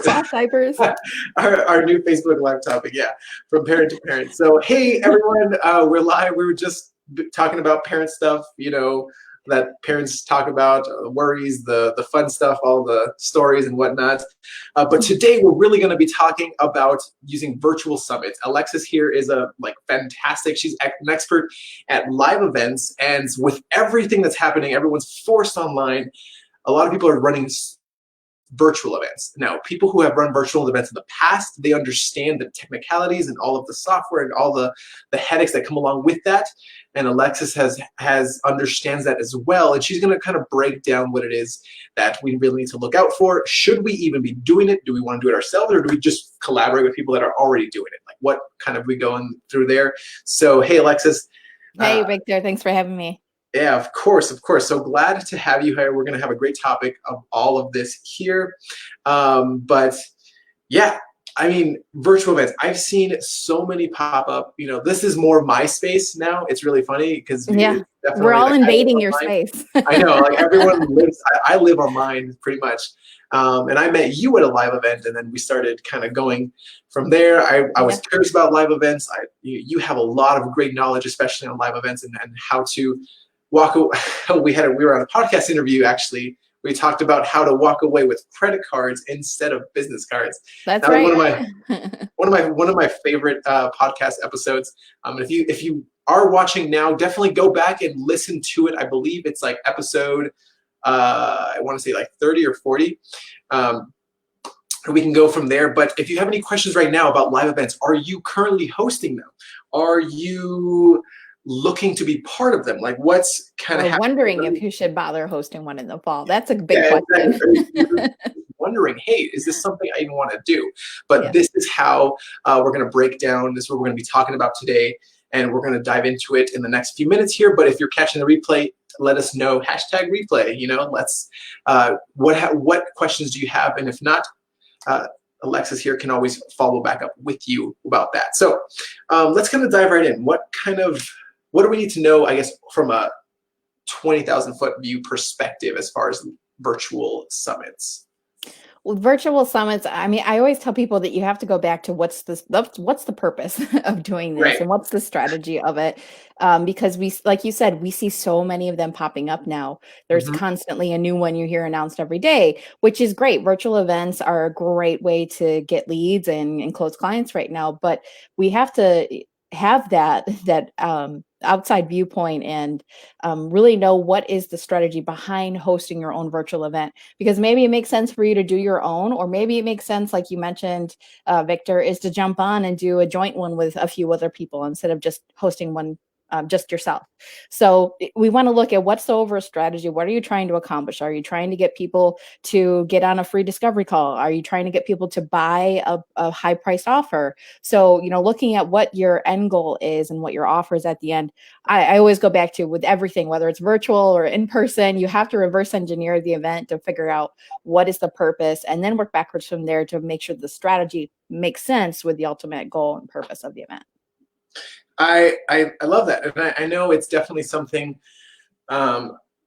soft diapers. Our new Facebook Live topic, yeah, from parent to parent. So, hey, everyone, we're live. We were just talking about parent stuff, that parents talk about, worries, the fun stuff, all the stories and whatnot. But today we're really going to be talking about using virtual summits. Alexis here is fantastic. She's an expert at live events, and with everything that's happening, everyone's forced online. A lot of people are running virtual events. Now, people who have run virtual events in the past, they understand the technicalities and all of the software and all the headaches that come along with that. And Alexis has understands that as well. And she's going to kind of break down what it is that we really need to look out for. Should we even be doing it? Do we want to do it ourselves, or do we just collaborate with people that are already doing it? Like, what kind of we going through there? So, hey, Alexis. Hey, Victor. Thanks for having me. Yeah, of course. So glad to have you here. We're going to have a great topic of all of this here. But yeah, I mean, virtual events. I've seen so many pop up. This is more my space now. It's really funny because we're all invading your space. I know, like everyone lives. I live online pretty much. And I met you at a live event, and then we started kind of going from there. I was curious about live events. You have a lot of great knowledge, especially on live events and how to walk away. We were on a podcast interview, actually. We talked about how to walk away with credit cards instead of business cards. That's right. One of my favorite podcast episodes. If you are watching now, definitely go back and listen to it. I believe it's like episode I want to say like 30 or 40. We can go from there. But if you have any questions right now about live events, are you currently hosting them? Are you looking to be part of them? Like, what's kind of wondering if you should bother hosting one in the fall? That's a big question. Wondering, hey, is this something I even want to do? But this is how we're going to break down. This is what we're going to be talking about today, and we're going to dive into it in the next few minutes here. But if you're catching the replay, let us know, #replay. Let's what questions do you have? And if not, Alexis here can always follow back up with you about that. So let's kind of dive right in. What do we need to know, I guess, from a 20,000-foot view perspective as far as virtual summits? Well, virtual summits, I mean, I always tell people that you have to go back to what's the purpose of doing this, right, and what's the strategy of it. Because like you said, we see so many of them popping up now. There's constantly a new one you hear announced every day, which is great. Virtual events are a great way to get leads and close clients right now, but we have to have that outside viewpoint and really know what is the strategy behind hosting your own virtual event, because maybe it makes sense for you to do your own, or maybe it makes sense, like you mentioned, Victor, is to jump on and do a joint one with a few other people instead of just hosting one just yourself. So we want to look at what's the overall strategy. What are you trying to accomplish? Are you trying to get people to get on a free discovery call? Are you trying to get people to buy a high priced offer? So, looking at what your end goal is and what your offer is at the end, I always go back to, with everything, whether it's virtual or in person, you have to reverse engineer the event to figure out what is the purpose, and then work backwards from there to make sure the strategy makes sense with the ultimate goal and purpose of the event. I love that, and I know it's definitely something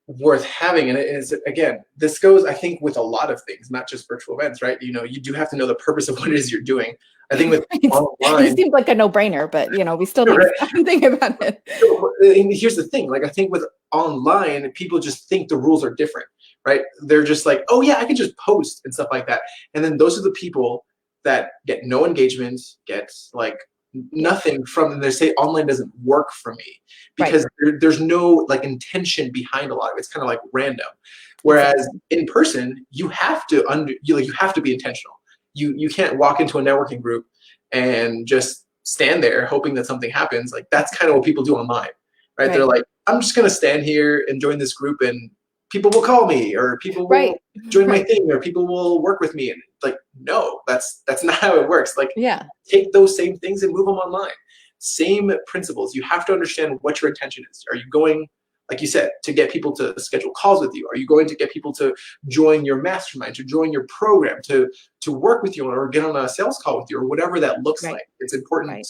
worth having. And it is, again, this goes, I think, with a lot of things, not just virtual events, right? You do have to know the purpose of what it is you're doing. I think with online, it seems like a no-brainer, but we still need to think about it. And here's the thing: like, I think with online, people just think the rules are different, right? They're just like, oh yeah, I can just post and stuff like that, and then those are the people that get no engagement, get like nothing from them. They say online doesn't work for me because there's no intention behind a lot of it. It's kind of like random. Whereas in person, you have to you have to be intentional. You can't walk into a networking group and just stand there hoping that something happens. Like, that's kind of what people do online, right? They're like, I'm just gonna stand here and join this group, and people will call me, or people will join my thing, or people will work with me. And like, no, that's not how it works. Like, take those same things and move them online. Same principles. You have to understand what your intention is. Are you going, like you said, to get people to schedule calls with you? Are you going to get people to join your mastermind, to join your program, to work with you, or get on a sales call with you, or whatever that looks like? It's important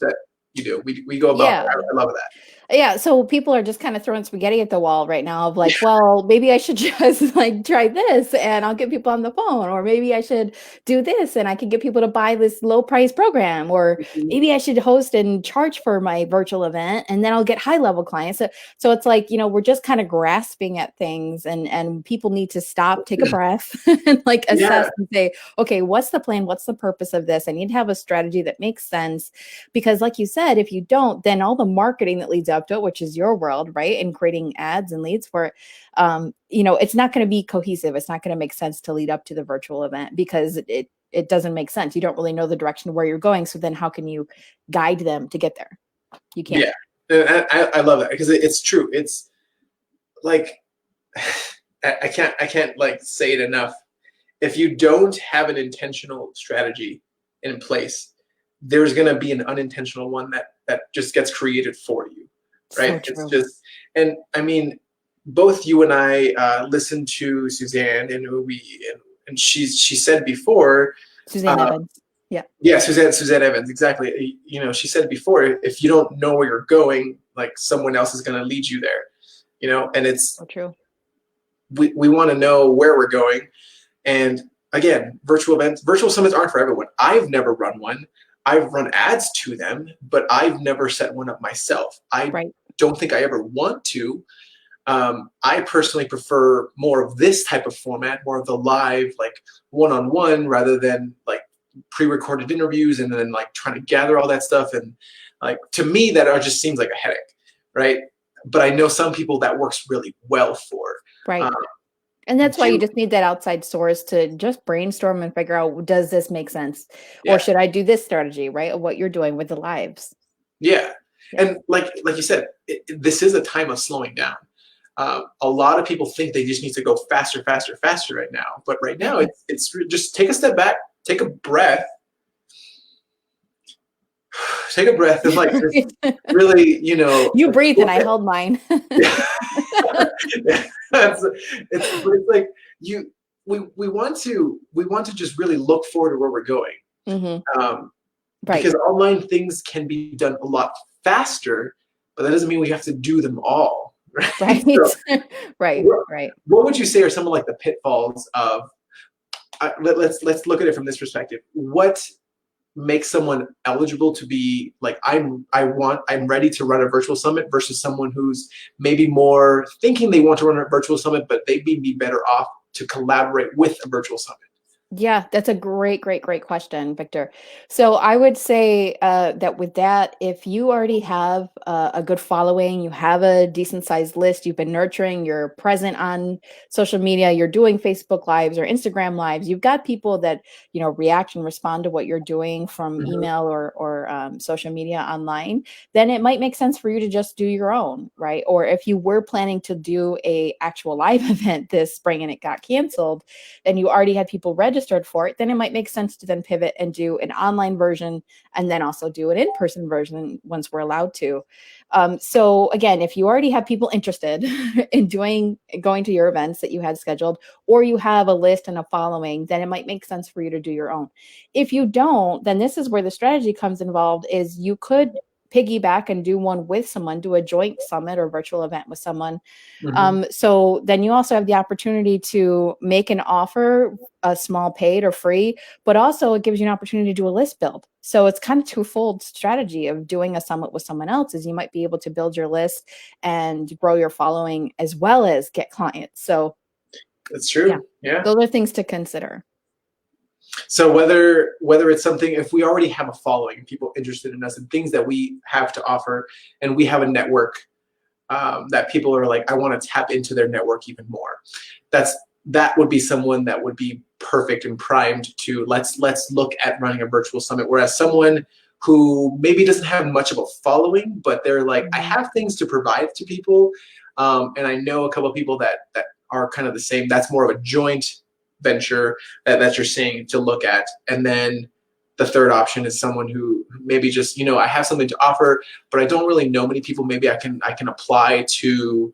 you do. We go about Yeah. that. I love that. Yeah, so people are just kind of throwing spaghetti at the wall right now of like, well, maybe I should just like try this and I'll get people on the phone, or maybe I should do this and I can get people to buy this low price program, or Mhm. maybe I should host and charge for my virtual event and then I'll get high level clients. So it's like, we're just kind of grasping at things, and people need to stop, take a breath and like Yeah, assess and say, okay, what's the plan? What's the purpose of this? I need to have a strategy that makes sense, because like you said, if you don't, then all the marketing that leads up to it, which is your world, right, and creating ads and leads for it, it's not going to be cohesive. It's not going to make sense to lead up to the virtual event, because it doesn't make sense. You don't really know the direction where you're going, so then how can you guide them to get there? You can't. yeah. And I love that because it's true. It's like I can't like say it enough. If you don't have an intentional strategy in place, there's going to be an unintentional one that just gets created for you, So right? It's true. just, and I mean, both you and I listened to Suzanne, and she said before, Suzanne uh, Evans. Yeah. yeah, Suzanne Evans, exactly. She said before, if you don't know where you're going, like someone else is going to lead you there, and it's So true. we want to know where we're going. And again, virtual summits aren't for everyone. I've never run one. I've run ads to them, but I've never set one up myself. I Right. don't think I ever want to. I personally prefer more of this type of format, more of the live, like one-on-one, rather than like pre-recorded interviews and then like trying to gather all that stuff. And like to me, that just seems like a headache, right? But I know some people that works really well for. Right. Um, And that's why you do just need that outside source to just brainstorm and figure out, does this make sense? Or yeah. should I do this strategy, right? Of what you're doing with the lives. Yeah, Yeah. and like you said, this is a time of slowing down. A lot of people think they just need to go faster, faster, faster right now. But right now, it's just take a step back, take a breath, take a breath, and like just really, You breathe and look I at. held mine. But it's like you. We want to just really look forward to where we're going. Mhm. Um, Right. because online things can be done a lot faster, but that doesn't mean we have to do them all, right? Right. So, Right, what, right. what would you say are some of like the pitfalls of? Let's look at it from this perspective. What makes someone eligible to be like I'm ready to run a virtual summit versus someone who's maybe more thinking they want to run a virtual summit, but they may be better off to collaborate with a virtual summit. Yeah, that's a great, great, great question, Victor. So I would say that with that, if you already have a good following, you have a decent sized list, you've been nurturing, you're present on social media, you're doing Facebook Lives or Instagram Lives, you've got people that react and respond to what you're doing from Mhm. email or social media online, then it might make sense for you to just do your own, right? Or if you were planning to do a actual live event this spring and it got canceled, and you already had people registered for it, then it might make sense to then pivot and do an online version and then also do an in-person version once we're allowed to. So again, if you already have people interested in going to your events that you had scheduled, or you have a list and a following, then it might make sense for you to do your own. If you don't, then this is where the strategy comes involved, is you could piggyback and do one with someone, do a joint summit or virtual event with someone. Mhm. So then you also have the opportunity to make an offer, a small paid or free, but also it gives you an opportunity to do a list build. So it's kind of twofold strategy of doing a summit with someone else, is you might be able to build your list and grow your following as well as get clients. So That's yeah, true. Yeah. those are things to consider. So whether it's something, if we already have a following, people interested in us and things that we have to offer, and we have a network that people are like, I want to tap into their network even more. That would be someone that would be perfect and primed to let's look at running a virtual summit. Whereas someone who maybe doesn't have much of a following, but they're like, I Mhm. have things to provide to people, and I know a couple of people that are kind of the same. That's more of a joint venture that you're seeing to look at. And then the third option is someone who maybe just, I have something to offer, but I don't really know many people. Maybe I can apply to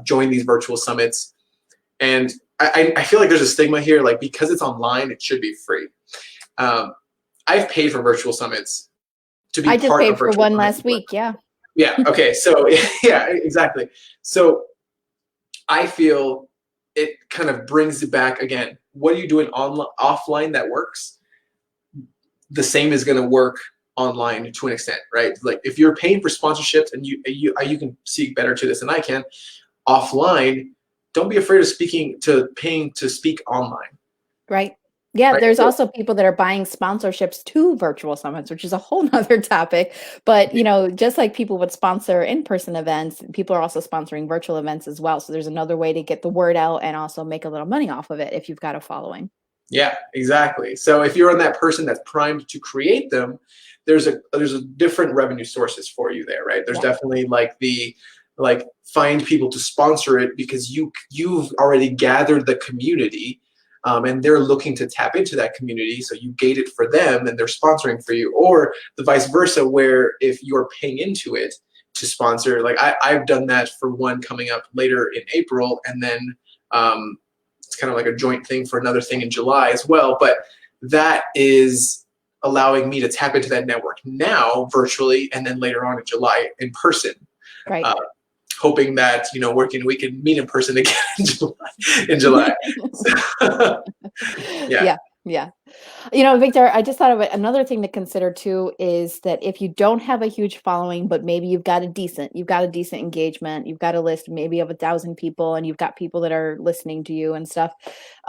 join these virtual summits. And I feel like there's a stigma here, like because it's online, it should be free. Um, I've paid for virtual summits to be I just part of paid for virtual one summit last work. week. Yeah. Yeah. Okay. So yeah, exactly. So I feel it kind of brings it back again. What are you doing online, offline that works? The same is going to work online to an extent, right? Like if you're paying for sponsorships and you can speak better to this than I can offline, don't be afraid of paying to speak online, Right. Yeah, right? there's So, also people that are buying sponsorships to virtual summits, which is a whole nother topic. But, just like people would sponsor in-person events, people are also sponsoring virtual events as well. So there's another way to get the word out and also make a little money off of it if you've got a following. yeah, exactly. So if you're on that person that's primed to create them, there's a different revenue sources for you there, right? There's Yeah. definitely like find people to sponsor it because you've already gathered the community, and they're looking to tap into that community. So you gate it for them, and they're sponsoring for you, or the vice versa, where if you're paying into it to sponsor, like I've done that for one coming up later in April, and then it's kind of like a joint thing for another thing in July as well. But that is allowing me to tap into that network now virtually, and then later on in July in person. Right. Uh, Hoping that we can meet in person again in July. In July. So, yeah, Yeah. Yeah. Victor, I just thought of it. Another thing to consider too is that if you don't have a huge following, but maybe you've got a decent engagement, you've got a list maybe of 1,000 people, and you've got people that are listening to you and stuff.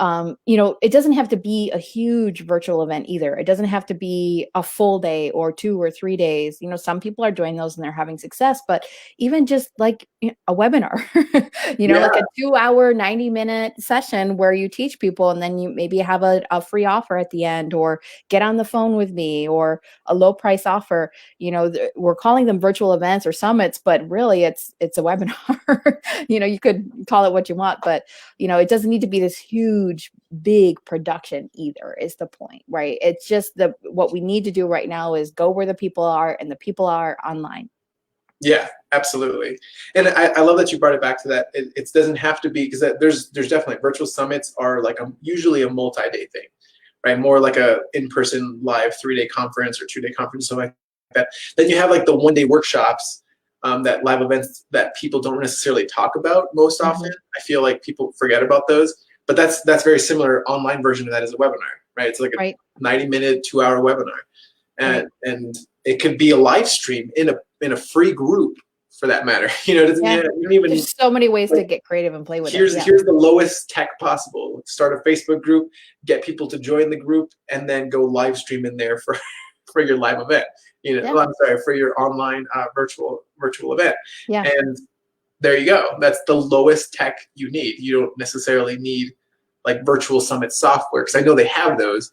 It doesn't have to be a huge virtual event either. It doesn't have to be a full day or 2 or 3 days. Some people are doing those and they're having success, but even just like a webinar, yeah, like a 2-hour, 90-minute session where you teach people and then you maybe have a free offer at the end, or get on the phone with me, or a low price offer. We're calling them virtual events or summits, but really it's a webinar. You could call it what you want, but it doesn't need to be this huge big production either, is the point, right? It's just what we need to do right now is go where the people are, and the people are online. yeah, absolutely. And I love that you brought it back to that. It doesn't have to be, because there's definitely virtual summits are like usually a multi-day thing, right? More like a in-person live 3-day conference or 2-day conference, something like that. Then you have like the one-day workshops, that live events that people don't necessarily talk about most often. I feel like people forget about those, but that's very similar. Online version of that is a webinar, right? It's like a Right. 90-minute, 2-hour webinar, Right. and it could be a live stream in a free group for that matter. It doesn't. Yeah. You don't even There's so many ways to like, get creative and play with it. Yeah. here's the lowest tech possible. Start a Facebook group, get people to join the group, and then go live stream in there for for your live event. Yeah. I'm sorry, for your online virtual event. Yeah. And there you go. That's the lowest tech you need. You don't necessarily need like virtual summit software, because I know they have those.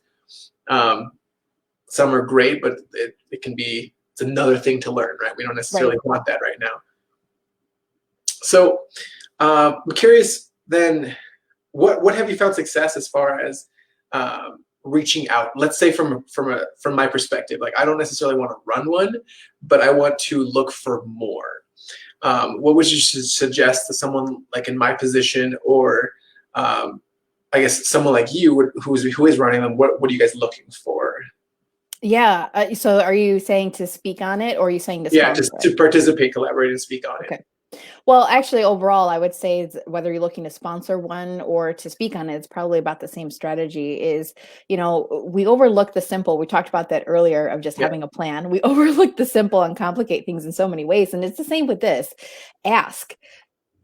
Some are great, but it can be, it's another thing to learn, right? We don't necessarily Right. want that right now. So I'm curious then, what have you found success as far as reaching out? Let's say from my perspective, like I don't necessarily want to run one, but I want to look for more. What would you suggest to someone like in my position, or I guess someone like you who is running them? What are you guys looking for? Yeah. So are you saying to speak on it, or are you saying to Yeah, sponsor just it? to participate, collaborate, and speak on it. Okay. Well, actually, overall, I would say whether you're looking to sponsor one or to speak on it, it's probably about the same strategy. We overlook the simple. We talked about that earlier, of just Yeah, having a plan. We overlook the simple and complicate things in so many ways. And it's the same with this. Ask.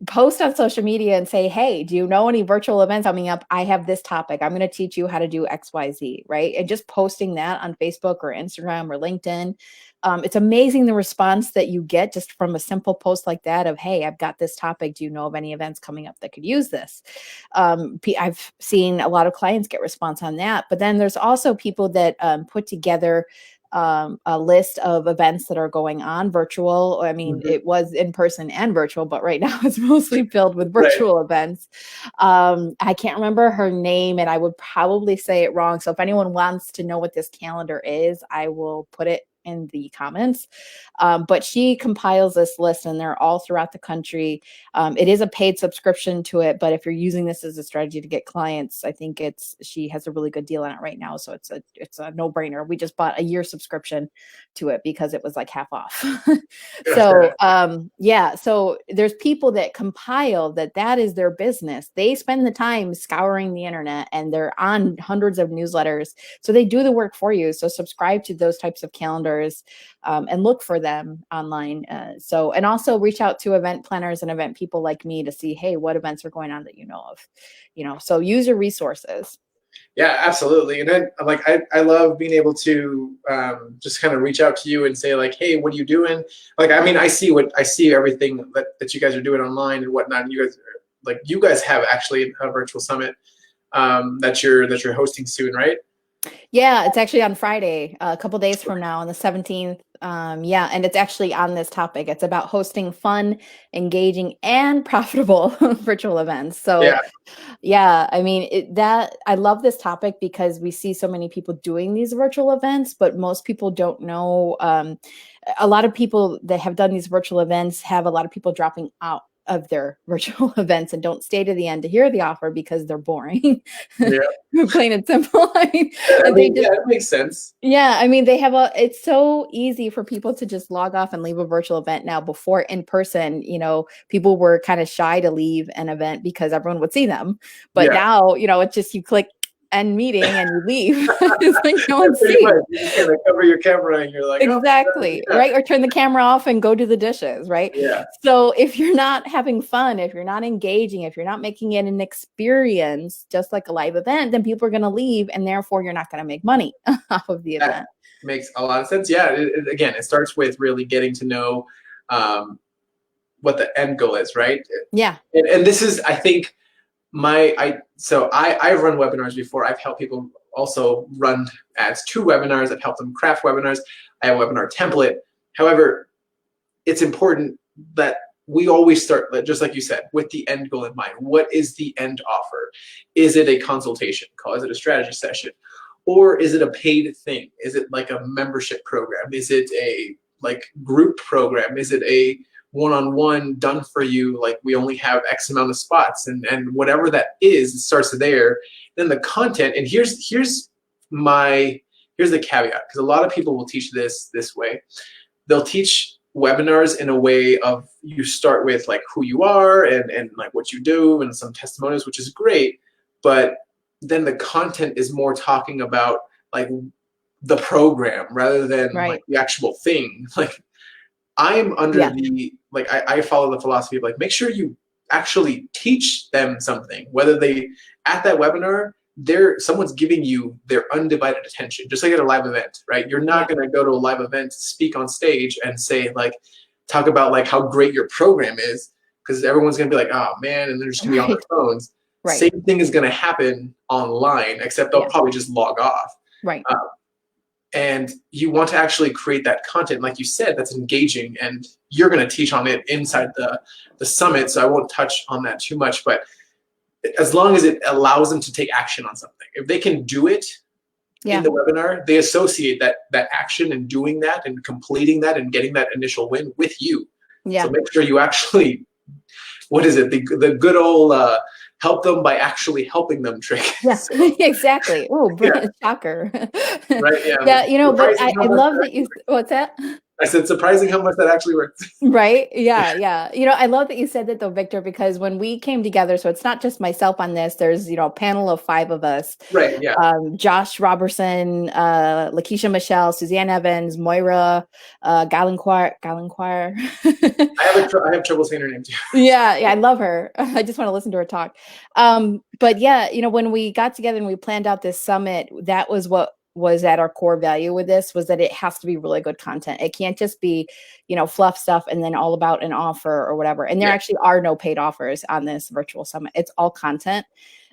Post on social media and say, hey, do you know any virtual events coming up? I have this topic. I'm going to teach you how to do XYZ, right? And just posting that on Facebook or Instagram or LinkedIn. It's amazing the response that you get just from a simple post like that of, hey, I've got this topic. Do you know of any events coming up that could use this? I've seen a lot of clients get response on that. But then there's also people that put together a list of events that are going on virtual. I mean, hmm it was in person and virtual, but right now it's mostly filled with right. virtual events. I can't remember her name, and I would probably say it wrong. So if anyone wants to know what this calendar is, I will put it in the comments. But she compiles this list, and they're all throughout the country. It is a paid subscription to it, but if you're using this as a strategy to get clients, I think she has a really good deal on it right now. So it's a no brainer. We just bought a year subscription to it because it was like half off. So yeah, so there's people that compile that is their business. They spend the time scouring the internet, and they're on hundreds of newsletters. So they do the work for you. So subscribe to those types of calendars, and look for them online. And also reach out to event planners and event people like me to see, hey, what events are going on that you know of, so use your resources. Yeah, absolutely. And then like I love being able to just kind of reach out to you and say like, hey, what are you doing? Like, I mean, I see everything that you guys are doing online and whatnot. And you guys have actually a virtual summit that you're hosting soon, right? Yeah, it's actually on Friday, a couple days from now on the 17th. Yeah, and it's actually on this topic. It's about hosting fun, engaging, and profitable virtual events. So yeah, I mean, I love this topic because we see so many people doing these virtual events, but most people don't know. A lot of people that have done these virtual events have a lot of people dropping out of their virtual events and don't stay to the end to hear the offer because they're boring. Yeah. Plain and simple. It makes sense. Yeah, I mean, it's so easy for people to just log off and leave a virtual event now. Before, in person, people were kind of shy to leave an event because everyone would see them. But now, it's just you click end meeting and you leave. It's like no one sees. You just kind of cover your camera and you're like, exactly, right? Or turn the camera off and go do the dishes, right? Yeah. So if you're not having fun, if you're not engaging, if you're not making it an experience, just like a live event, then people are going to leave, and therefore you're not going to make money off of the event. Makes a lot of sense. Yeah. Again, it starts with really getting to know what the end goal is, right? Yeah. And this is, I think, I've run webinars before. I've helped people also run ads to webinars. I've helped them craft webinars. I have a webinar template. However, it's important that we always start, just like you said, with the end goal in mind. What is the end offer? Is it a consultation call? Is it a strategy session? Or is it a paid thing? Is it like a membership program? Is it a group program? Is it a one-on-one done for you, like we only have X amount of spots, and whatever that is, it starts there. Then the content, and here's the caveat, because a lot of people will teach this way. They'll teach webinars in a way of, you start with like who you are and like what you do and some testimonials, which is great, but then the content is more talking about like the program rather than like the actual thing. Like, I'm under I follow the philosophy of like, make sure you actually teach them something, whether they, at that webinar, someone's giving you their undivided attention, just like at a live event, right? You're not going to go to a live event, speak on stage and say like, talk about like how great your program is, because everyone's going to be like, oh man, and they're just going to be on their phones. Same thing is going to happen online, except they'll probably just log off. Right. And you want to actually create that content, like you said, that's engaging, and you're going to teach on it inside the summit, so I won't touch on that too much, but as long as it allows them to take action on something. If they can do it in the webinar, they associate that action and doing that and completing that and getting that initial win with you. So make sure you actually, what is it, the good old help them by actually helping them trick. Yes, exactly. Oh, shocker. Right. Yeah. Yeah. But I love that you. What's that? I said, surprising how much that actually works. Right. Yeah. Yeah. I love that you said that though, Victor, because when we came together, so it's not just myself on this, there's, a panel of 5 of us. Right. Yeah. Josh Robertson, Lakeisha Michelle, Suzanne Evans, Moira, Galenquire. I have trouble saying her name too. Yeah. I love her. I just want to listen to her talk. But yeah, when we got together and we planned out this summit, that was what was at our core value with this, was that it has to be really good content. It can't just be, fluff stuff and then all about an offer or whatever. And there actually are no paid offers on this virtual summit. It's all content.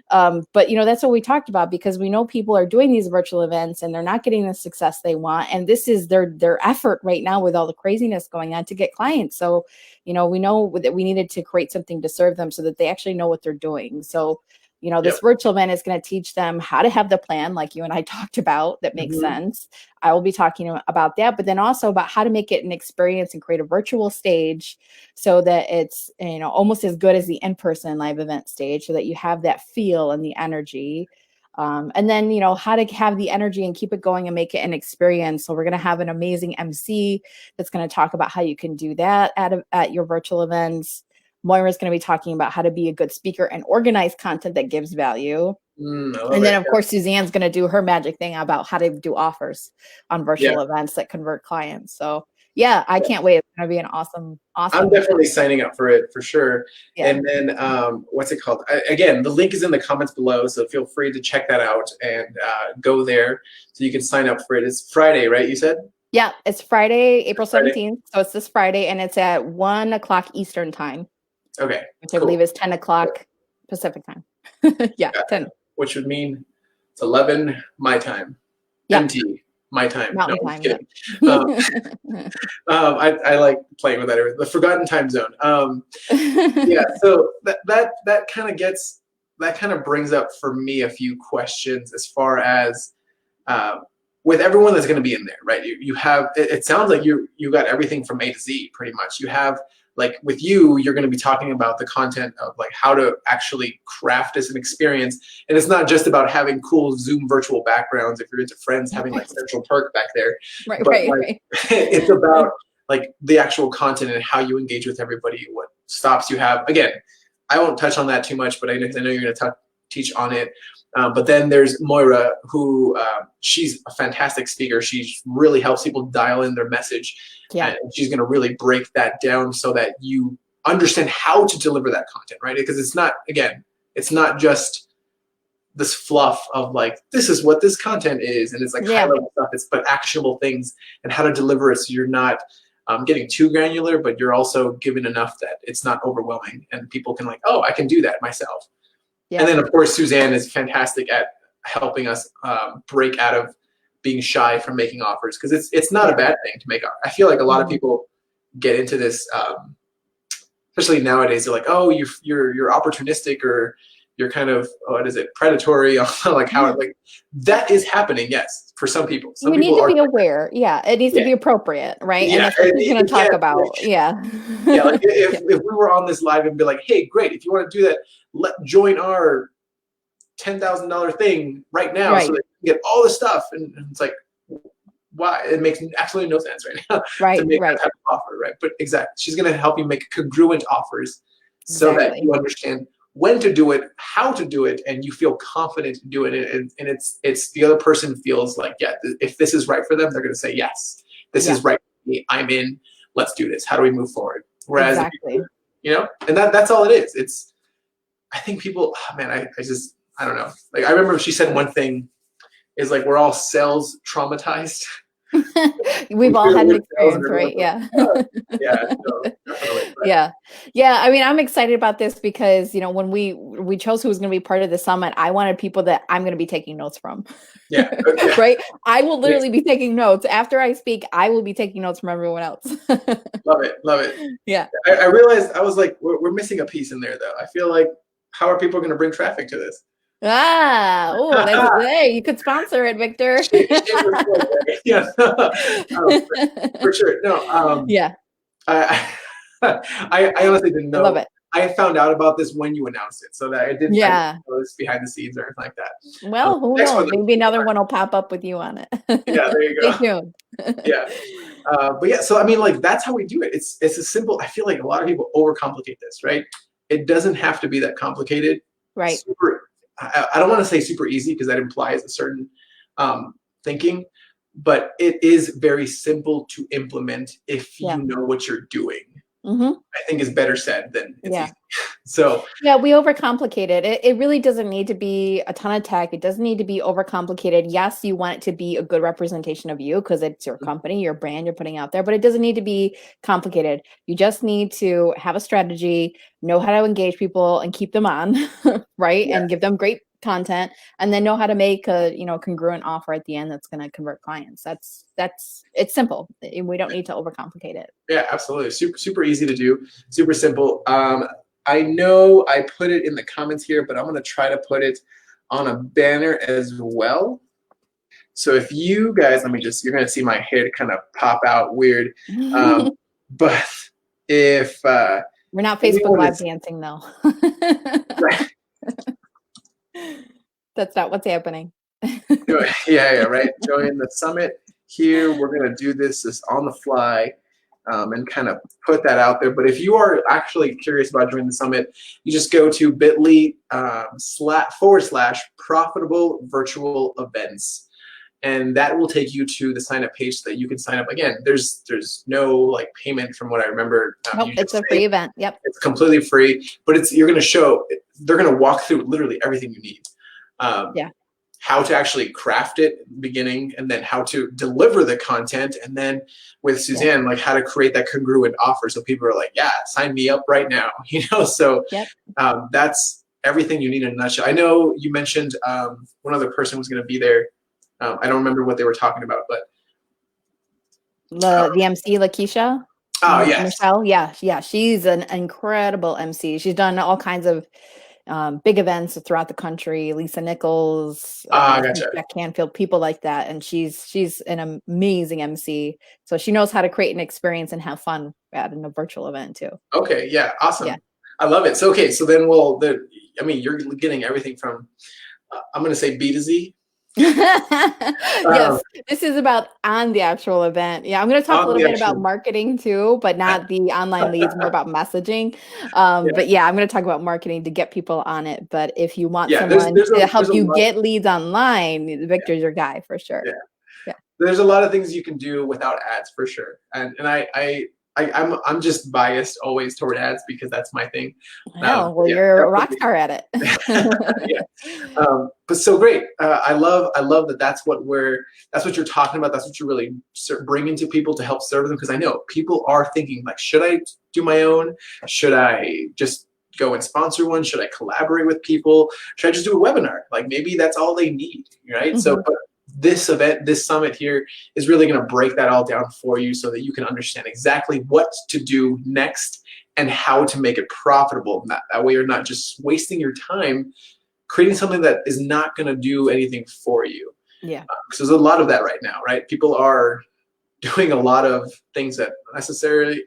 But that's what we talked about, because we know people are doing these virtual events and they're not getting the success they want. And this is their effort right now with all the craziness going on to get clients. So, we know that we needed to create something to serve them so that they actually know what they're doing. So, This Yep. virtual event is going to teach them how to have the plan, like you and I talked about, that makes Hmm. sense. I will be talking about that, but then also about how to make it an experience and create a virtual stage so that it's, almost as good as the in-person live event stage, so that you have that feel and the energy. And then, how to have the energy and keep it going and make it an experience. So we're going to have an amazing MC that's going to talk about how you can do that at your virtual events. Moira's going to be talking about how to be a good speaker and organize content that gives value. I love And then, it. of course, Suzanne's going to do her magic thing about how to do offers on Yeah. virtual events that convert clients. So, yeah, I Yeah. can't wait. It's going to be an awesome, I'm awesome. definitely signing up for it for sure. Yeah. And then what's it called? Again, the link is in the comments below, so feel free to check that out and go there so you can sign up for it. It's Friday, right? You said? Yeah. It's Friday, April Friday. 17th. So it's this Friday, and it's at 1 o'clock Eastern time, Okay. which I believe Cool. is 10 o'clock Pacific time. Yeah. Got it. 10. Which would mean it's 11 my time, Yeah. MT my time. No, Mountain I'm just time. kidding. I like playing with that. The forgotten time zone. Yeah. So that kind of gets that kind of brings up for me a few questions as far as uh, with everyone that's going to be in there, right? You have it sounds like you got everything from A to Z pretty much. You have like with you're going to be talking about the content of like how to actually craft as an experience, and it's not just about having cool Zoom virtual backgrounds. If you're into Friends, having like Central Perk back there, Right, but right, like right. it's about like the actual content and how you engage with everybody, what stops you have. Again, I won't touch on that too much, but I know you're going to teach on it. But then there's Moira, who she's a fantastic speaker. She really helps people dial in their message. Yeah. And she's going to really break that down so that you understand how to deliver that content, right? Because it's not just this fluff of like, this is what this content is. And it's like high Yeah. level stuff. But actionable things and how to deliver it so you're not getting too granular, but you're also given enough that it's not overwhelming and people can like, oh, I can do that myself. Yeah. And then, of course, Suzanne is fantastic at helping us break out of being shy from making offers, because it's not a bad thing to make. I feel like a lot of people get into this, especially nowadays. They're like, "Oh, you're opportunistic, or you're kind of what is it, predatory?" Like how like that is happening. Yes, for some people. Some We need people to are. be aware. Yeah, it needs to be appropriate, right? And Yeah, that's what she's going to talk yeah, about. Yeah. yeah. Like if we were on this live and be like, "Hey, great! If you want to do that, join our $10,000 thing right now, so Right. that you can get all the stuff." And it's like, why? It makes absolutely no sense right now Right. to make Right. that type of offer, right? But exactly, she's going to help you make congruent offers so that Exactly. you understand when to do it, how to do it, and you feel confident in doing it. And it's the other person feels like, yeah, if this is right for them, they're going to say yes. This is right for me. I'm in. Let's do this. How do we move forward? Whereas, Exactly. and that's all it is. It's I think people, oh, man, I don't know. Like I remember she said one thing is like we're all sales traumatized. We've all had an experience, right? Yeah. Oh, yeah, no, definitely. But, Yeah. Yeah. I mean, I'm excited about this because, when we chose who was going to be part of the summit, I wanted people that I'm going to be taking notes from. yeah, Right? I will literally be taking notes. After I speak, I will be taking notes from everyone else. love it, love it. Yeah. I realized I was like, we're missing a piece in there though. I feel like, how are people going to bring traffic to this? Hey, you could sponsor it, Victor. Yeah, for sure. No, Yeah. I, I honestly didn't I love know. it. I found out about this when you announced it, so that I didn't Yeah. know this behind the scenes or anything like that. Well, who Next knows? one, Maybe another one will pop up with you on it. yeah, there you Stay go. tuned. Yeah, but yeah, so I mean, like that's how we do it. It's a simple. I feel like a lot of people overcomplicate this, right? It doesn't have to be that complicated. Right. I don't want to say super easy because that implies a certain thinking, but it is very simple to implement if you know what you're doing. I think is better said than it's easy. So yeah, we overcomplicate it. It really doesn't need to be a ton of tech. It doesn't need to be overcomplicated. Yes, you want it to be a good representation of you because it's your company, your brand you're putting out there, but it doesn't need to be complicated. You just need to have a strategy, know how to engage people and keep them on, right? Yeah. And give them great content, and then know how to make a congruent offer at the end that's going to convert clients. It's simple. We don't need to overcomplicate it. Yeah, absolutely. Super easy to do. Super simple. I know I put it in the comments here, but I'm going to try to put it on a banner as well. So if you guys, you're going to see my head kind of pop out weird. But if We're not Facebook Live dancing, though. right. That's not what's happening. Yeah, right. Join the summit here. We're going to do this on the fly and kind of put that out there. But if you are actually curious about joining the summit, you just go to bit.ly/profitable virtual events. And that will take you to the sign up page so that you can sign up. Again, there's no like payment from what I remember. Nope, it's a free event. Yep. It's completely free, but they're going to walk through literally everything you need. Yeah. How to actually craft it beginning, and then how to deliver the content, and then with Suzanne, like how to create that congruent offer so people are like, yeah, sign me up right now. So yep. That's everything you need in a nutshell. I know you mentioned one other person was going to be there. I don't remember what they were talking about, but the MC Lakeisha. Oh yes, Michelle. Yeah, she's an incredible MC. She's done all kinds of big events throughout the country. Lisa Nichols, gotcha. Jack Canfield, people like that, and she's an amazing MC. So she knows how to create an experience and have fun at a virtual event too. Okay, yeah, awesome. Yeah. I love it. So then you're getting everything from I'm going to say B to Z. Yes, this is about on the actual event. Yeah, I'm going to talk a little bit about marketing too, but not the online leads, more about messaging. But yeah, I'm going to talk about marketing to get people on it. But if you want someone to help you get leads online, Victor's your guy for sure. Yeah. There's a lot of things you can do without ads for sure. And I'm just biased always toward ads because that's my thing. Well, you're a rock star at it. Yeah. But so great. I love that's what you're talking about. That's what you're really bringing to people to help serve them. Because I know people are thinking like, should I do my own? Should I just go and sponsor one? Should I collaborate with people? Should I just do a webinar? Like maybe that's all they need, right? Mm-hmm. So, but this event, this summit here is really going to break that all down for you so that you can understand exactly what to do next and how to make it profitable. That way you're not just wasting your time creating something that is not going to do anything for you. Yeah. Because there's a lot of that right now, right? People are doing a lot of things that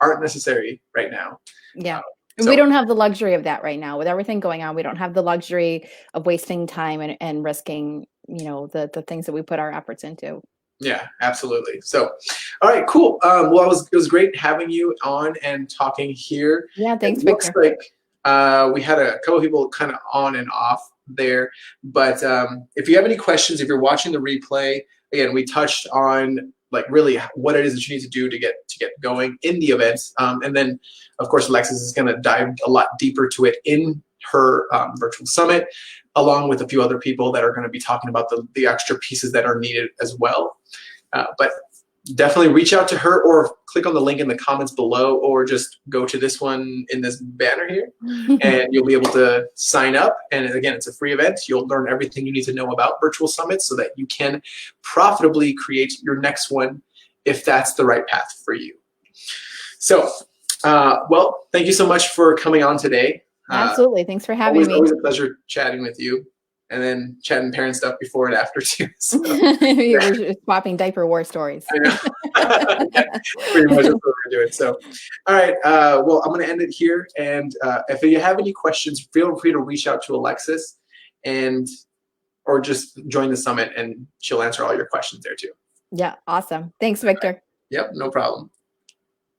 aren't necessary right now. Yeah. We don't have the luxury of that right now. With everything going on, we don't have the luxury of wasting time and risking, the things that we put our efforts into. Yeah, absolutely. So, all right, cool. Well, it was great having you on and talking here. Yeah, thanks, Victor. Victor. Looks like we had a couple of people kind of on and off there. But if you have any questions, if you're watching the replay, again, we touched on like really what it is that you need to do to get going in the events. And then, of course, Alexis is going to dive a lot deeper to it in her virtual summit, along with a few other people that are going to be talking about the extra pieces that are needed as well. But definitely reach out to her or click on the link in the comments below, or just go to this one in this banner here and you'll be able to sign up. And again, it's a free event. You'll learn everything you need to know about virtual summits so that you can profitably create your next one if that's the right path for you. So, well, thank you so much for coming on today. Absolutely. Thanks for having me. Always a pleasure chatting with you. And then chatting parent stuff before and after too. So, We're swapping diaper war stories. I know. Yeah, pretty much what we're doing. So, all right. Well, I'm going to end it here. And if you have any questions, feel free to reach out to Alexis or just join the summit and she'll answer all your questions there too. Yeah. Awesome. Thanks, Victor. Right. Yep. No problem.